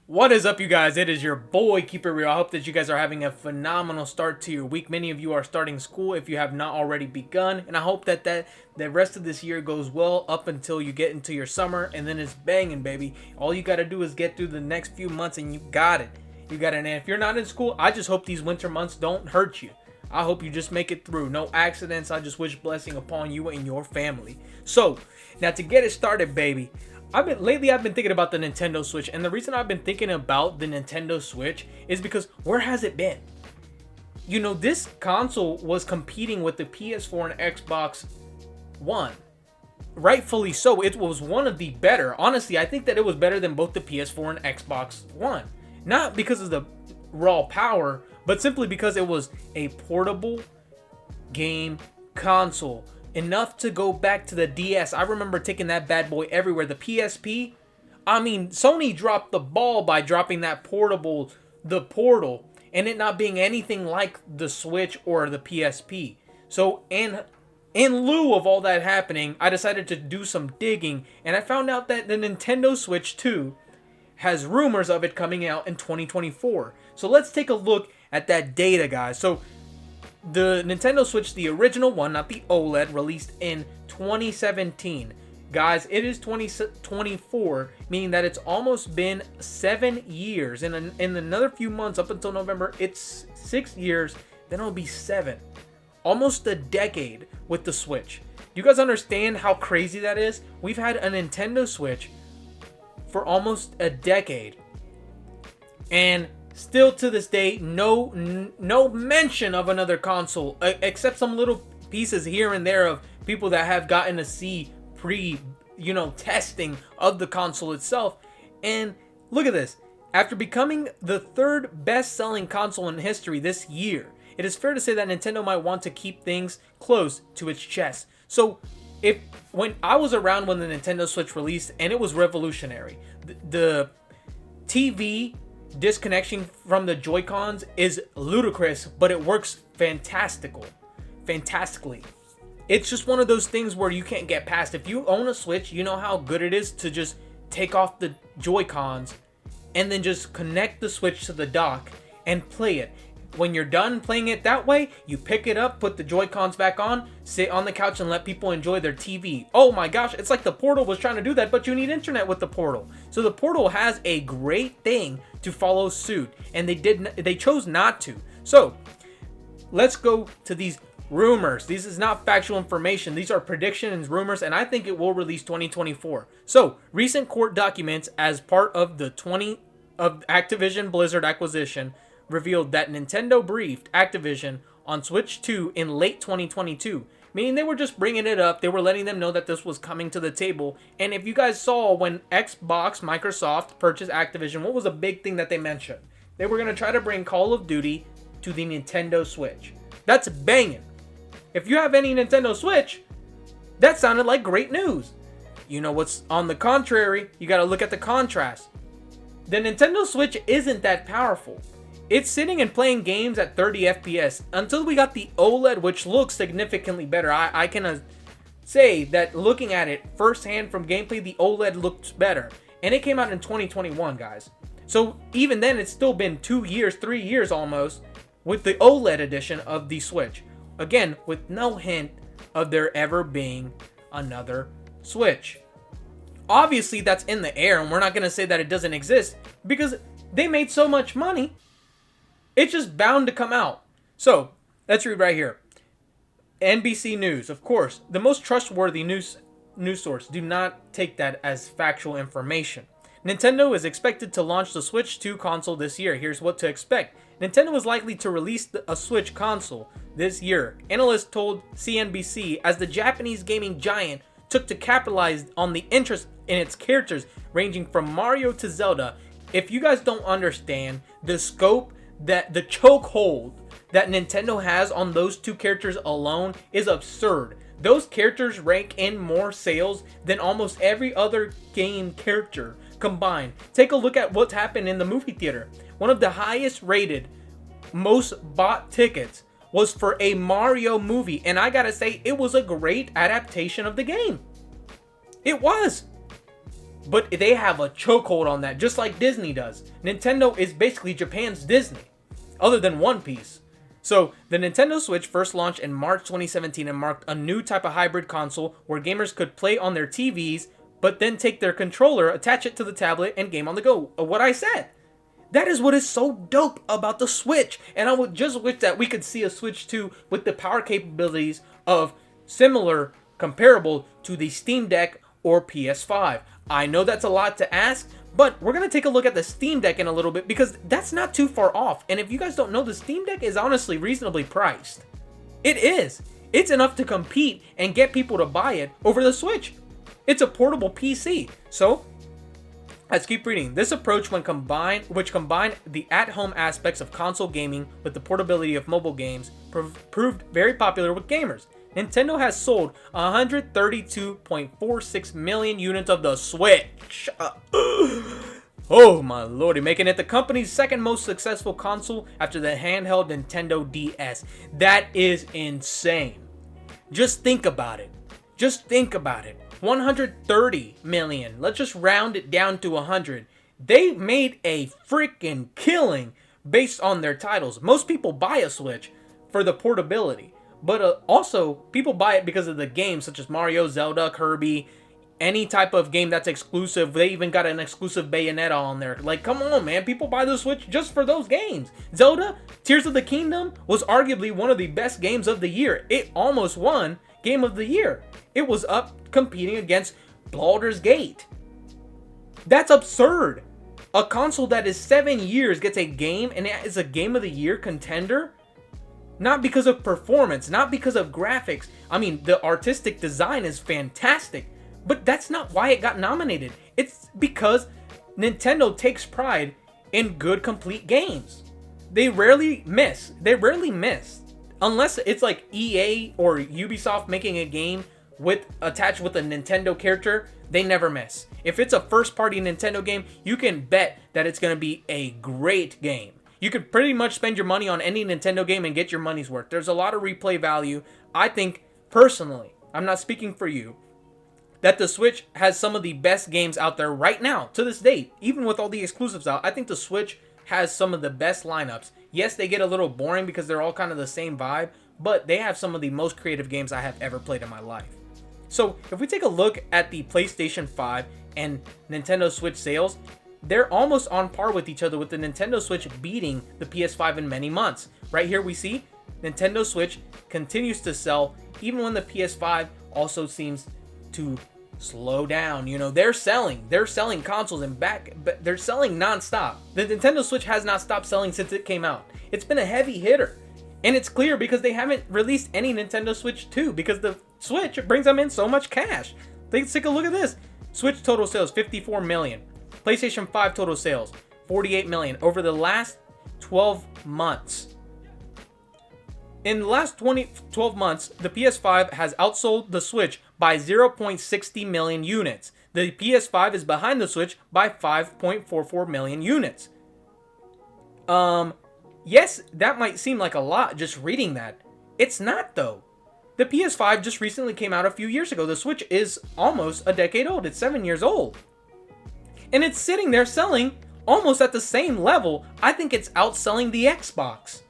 What is up, you guys? It is your boy, Keep It Real. I hope that you guys are having a phenomenal start to your week. Many of you are starting school if you have not already begun. And I hope that the rest of this year goes well up until you get into your summer. And then it's banging, baby. All you got to do is get through the next few months and you got it. You got it. And if you're not in school, I just hope these winter months don't hurt you. I hope you just make it through. No accidents. I just wish blessing upon you and your family. So, now to get it started, baby. I've been thinking about the Nintendo Switch, and the reason I've been thinking about the Nintendo Switch is because where has it been? You know, this console was competing with the PS4 and Xbox One. Rightfully so. It was one of the better. Honestly, I think that it was better than both the PS4 and Xbox One. Not because of the raw power, but simply because it was a portable game console. Enough to go back to the DS. I remember taking that bad boy everywhere. The PSP, I mean, Sony dropped the ball by dropping that Portal, and it not being anything like the Switch or the PSP. So, in lieu of all that happening, I decided to do some digging, and I found out that the Nintendo Switch 2 has rumors of it coming out in 2024. So let's take a look at that data, guys. So the Nintendo Switch, the original one, not the OLED, released in 2017. Guys, it is 2024, meaning that it's almost been 7 years. In another few months, up until November, it's 6 years. Then it'll be 7. Almost a decade with the Switch. Do you guys understand how crazy that is? We've had a Nintendo Switch for almost a decade. And still to this day, no mention of another console, except some little pieces here and there of people that have gotten to see testing of the console itself. And look at this. After becoming the third best-selling console in history this year, it is fair to say that Nintendo might want to keep things close to its chest. So, when I was around when the Nintendo Switch released, and it was revolutionary. The TV disconnection from the Joy-Cons is ludicrous, but it works fantastically. It's just one of those things where you can't get past. If you own a Switch, you know how good it is to just take off the Joy-Cons and then just connect the Switch to the dock and play it. When you're done playing it that way, you pick it up, put the Joy-Cons back on, sit on the couch and let people enjoy their TV. Oh my gosh, it's like the Portal was trying to do that, but you need internet with the Portal. So the Portal has a great thing to follow suit, and they chose not to. So, let's go to these rumors. This is not factual information. These are predictions, rumors, and I think it will release 2024. So, recent court documents as part of the Activision Blizzard acquisition revealed that Nintendo briefed Activision on Switch 2 in late 2022, meaning they were just bringing it up. They were letting them know that this was coming to the table. And if you guys saw when Microsoft purchased Activision, what was a big thing that they mentioned? They were going to try to bring Call of Duty to the Nintendo Switch. That's banging. If you have any Nintendo Switch, that sounded like great news. You know what's on the contrary? You got to look at the contrast. The Nintendo Switch isn't that powerful. It's sitting and playing games at 30 FPS until we got the OLED, which looks significantly better. I can say that looking at it firsthand from gameplay, the OLED looks better. And it came out in 2021, guys. So even then, it's still been 2 years, 3 years almost, with the OLED edition of the Switch. Again, with no hint of there ever being another Switch. Obviously, that's in the air, and we're not going to say that it doesn't exist, because they made so much money. It's just bound to come out. So, let's read right here. NBC News, of course, the most trustworthy news source. Do not take that as factual information. Nintendo is expected to launch the Switch 2 console this year. Here's what to expect. Nintendo is likely to release a Switch console this year. Analysts told CNBC as the Japanese gaming giant took to capitalize on the interest in its characters ranging from Mario to Zelda. If you guys don't understand the scope, that the chokehold that Nintendo has on those two characters alone is absurd. Those characters rank in more sales than almost every other game character combined. Take a look at what's happened in the movie theater. One of the highest rated, most bought tickets was for a Mario movie, and I gotta say, it was a great adaptation of the game. It was. but they have a chokehold on that, just like Disney does. Nintendo is basically Japan's Disney, other than One Piece. So, the Nintendo Switch first launched in March 2017 and marked a new type of hybrid console where gamers could play on their TVs, but then take their controller, attach it to the tablet, and game on the go. What I said. That is what is so dope about the Switch. And I would just wish that we could see a Switch 2 with the power capabilities of similar, comparable to the Steam Deck or PS5. I know that's a lot to ask, but we're going to take a look at the Steam Deck in a little bit because that's not too far off. And if you guys don't know, the Steam Deck is honestly reasonably priced. It is. It's enough to compete and get people to buy it over the Switch. It's a portable PC. So, let's keep reading. This approach, which combined the at-home aspects of console gaming with the portability of mobile games, proved very popular with gamers. Nintendo has sold 132.46 million units of the Switch. Oh my lordy, making it the company's second most successful console after the handheld Nintendo DS. That is insane. Just think about it. 130 million. Let's just round it down to 100. They made a freaking killing based on their titles. Most people buy a Switch for the portability, but also people buy it because of the games such as Mario, Zelda, Kirby, any type of game that's exclusive. They even got an exclusive Bayonetta on there. Like, come on, man. People buy the Switch just for those games. Zelda, Tears of the Kingdom was arguably one of the best games of the year. It almost won Game of the Year. It was up competing against Baldur's Gate. That's absurd. A console that is 7 years gets a game and it is a Game of the Year contender? Not because of performance, not because of graphics. I mean, the artistic design is fantastic, but that's not why it got nominated. It's because Nintendo takes pride in good, complete games. They rarely miss. Unless it's like EA or Ubisoft making a game attached with a Nintendo character, they never miss. If it's a first-party Nintendo game, you can bet that it's going to be a great game. You could pretty much spend your money on any Nintendo game and get your money's worth. There's a lot of replay value. I think, personally, I'm not speaking for you, that the Switch has some of the best games out there right now, to this date. Even with all the exclusives out, I think the Switch has some of the best lineups. Yes, they get a little boring because they're all kind of the same vibe, but they have some of the most creative games I have ever played in my life. So, if we take a look at the PlayStation 5 and Nintendo Switch sales, they're almost on par with each other, with the Nintendo Switch beating the PS5 in many months. Right here we see Nintendo Switch continues to sell even when the PS5 also seems to slow down. You know, they're selling consoles and they're selling non-stop. The Nintendo Switch has not stopped selling since it came out. It's been a heavy hitter. And it's clear because they haven't released any Nintendo Switch 2 because the Switch brings them in so much cash. Let's take a look at this. Switch total sales, 54 million. PlayStation 5 total sales, 48 million over the last 12 months. In the last 12 months, the PS5 has outsold the Switch by 0.60 million units. The PS5 is behind the Switch by 5.44 million units. Yes, that might seem like a lot just reading that. It's not though. The PS5 just recently came out a few years ago. The Switch is almost a decade old. It's 7 years old. And it's sitting there selling almost at the same level. I think it's outselling the Xbox.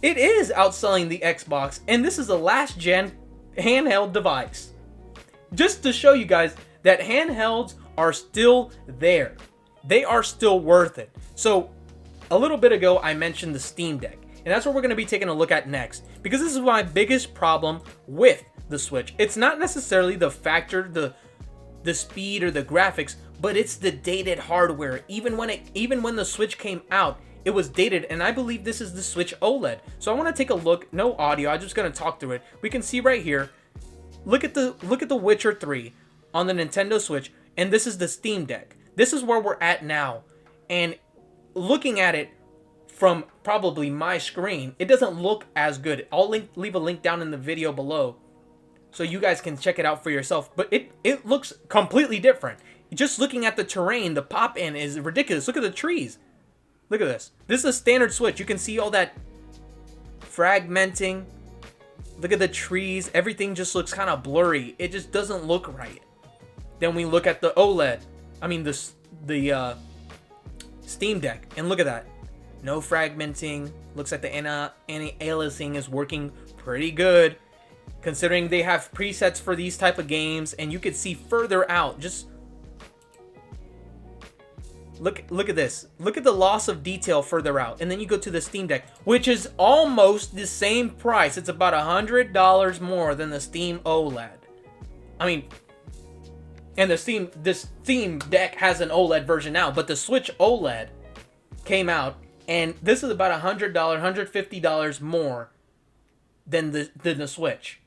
It is outselling the Xbox, and this is a last gen handheld device. Just to show you guys that handhelds are still there. They are still worth it. So, a little bit ago, I mentioned the Steam Deck, and that's what we're going to be taking a look at next, because this is my biggest problem with the Switch. It's not necessarily the factor, the speed or the graphics, but it's the dated hardware. Even when the Switch came out, it was dated, and I believe this is the Switch OLED. So I want to take a look. No audio. I'm just going to talk through it. We can see right here. Look at the Witcher 3 on the Nintendo Switch, and this is the Steam Deck. This is where we're at now, and looking at it from probably my screen, it doesn't look as good. I'll leave a link down in the video below so you guys can check it out for yourself. But it looks completely different. Just looking at the terrain, the pop-in is ridiculous. Look at the trees. Look at this. This is a standard Switch. You can see all that fragmenting. Look at the trees. Everything just looks kind of blurry. It just doesn't look right. Then we look at the OLED. I mean the Steam Deck, and look at that. No fragmenting. Looks like the anti-aliasing is working pretty good, considering they have presets for these type of games, and you could see further out. Just look at this. Look at the loss of detail further out, and then you go to the Steam Deck, which is almost the same price. It's about $100 more than the Steam OLED. I mean, and this Steam Deck has an OLED version now, but the Switch OLED came out, and this is about $100, $150 more than the Switch.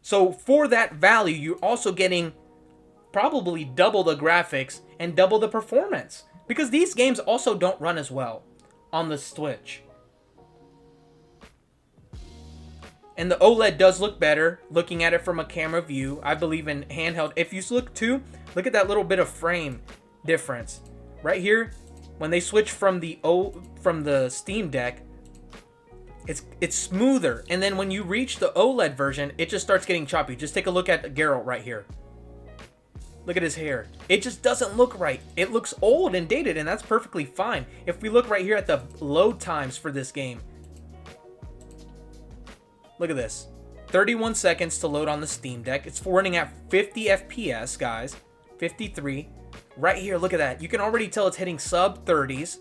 So for that value, you're also getting probably double the graphics and double the performance, because these games also don't run as well on the Switch. And the OLED does look better looking at it from a camera view. I believe in handheld. If you look at that little bit of frame difference right here. When they switch from the Steam Deck, it's smoother, and then when you reach the OLED version, it just starts getting choppy. Just take a look at Geralt right here. Look at his hair. It just doesn't look right. It looks old and dated, and that's perfectly fine. If we look right here at the load times for this game, look at this. 31 seconds to load on the Steam Deck. It's running at 50 FPS, guys. 53. Right here, look at that. You can already tell it's hitting sub 30s.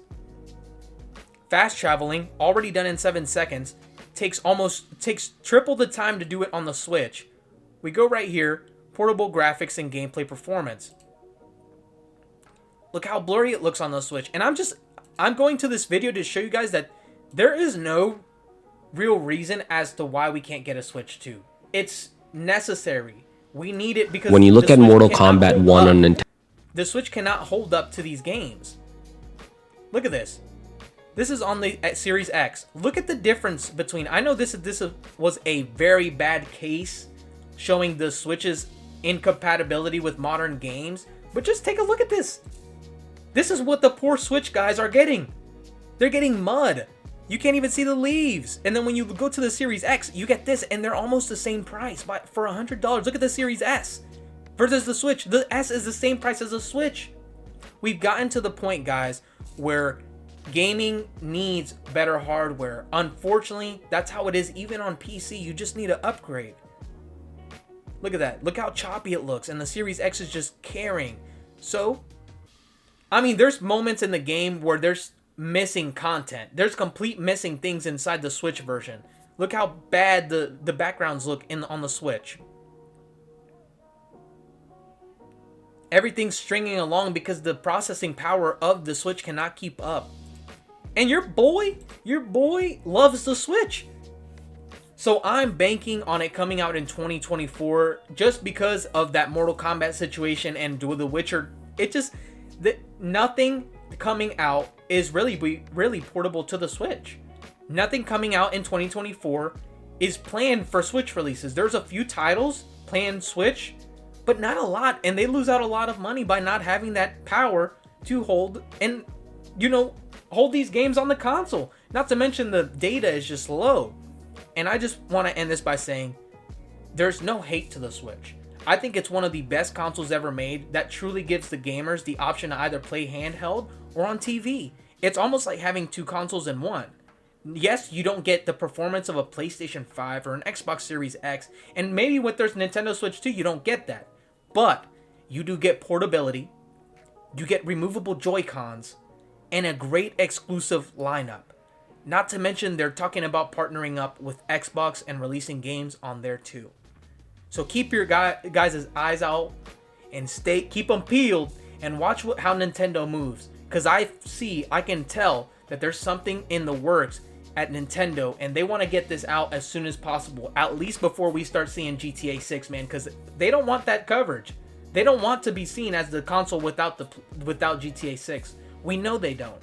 Fast traveling, already done in 7 seconds. Takes triple the time to do it on the Switch. We go right here, portable graphics and gameplay performance. Look how blurry it looks on the Switch. And I'm going to this video to show you guys that there is no real reason as to why we can't get a Switch 2. It's necessary. We need it because when you look at Mortal Kombat 1 on Nintendo, the Switch cannot hold up to these games. Look at this. This is on the Series X. Look at the difference between... I know this was a very bad case showing the Switch's incompatibility with modern games, but just take a look at this. This is what the poor Switch guys are getting. They're getting mud. You can't even see the leaves. And then when you go to the Series X, you get this, and they're almost the same price for $100. Look at the Series S versus the Switch. The S is the same price as the Switch. We've gotten to the point, guys, where gaming needs better hardware. Unfortunately, that's how it is even on PC. You just need to upgrade. Look at that. Look how choppy it looks, and the Series X is just carrying. So, I mean, there's moments in the game where there's missing content. There's complete missing things inside the Switch version. Look how bad the backgrounds look on the Switch. Everything's stringing along because the processing power of the Switch cannot keep up. And your boy loves the Switch. So I'm banking on it coming out in 2024 just because of that Mortal Kombat situation and with The Witcher. Nothing coming out is really portable to the Switch. Nothing coming out in 2024 is planned for Switch releases. There's a few titles planned Switch, but not a lot, and they lose out a lot of money by not having that power to hold these games on the console. Not to mention the data is just low. And I just want to end this by saying there's no hate to the Switch. I think it's one of the best consoles ever made that truly gives the gamers the option to either play handheld or on TV. It's almost like having two consoles in one. Yes, you don't get the performance of a PlayStation 5 or an Xbox Series X, and maybe with their Nintendo Switch 2, you don't get that. But you do get portability, you get removable Joy-Cons, and a great exclusive lineup. Not to mention they're talking about partnering up with Xbox and releasing games on there too. So keep your guys' eyes out and keep them peeled and watch how Nintendo moves. Because I can tell that there's something in the works at Nintendo, and they want to get this out as soon as possible, at least before we start seeing GTA 6, man, because they don't want that coverage. They don't want to be seen as the console without GTA 6. We know they don't.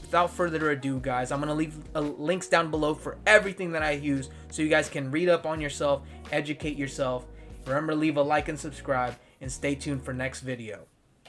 Without further ado, guys, I'm going to leave links down below for everything that I use so you guys can read up on yourself, educate yourself. Remember to leave a like and subscribe, and stay tuned for next video.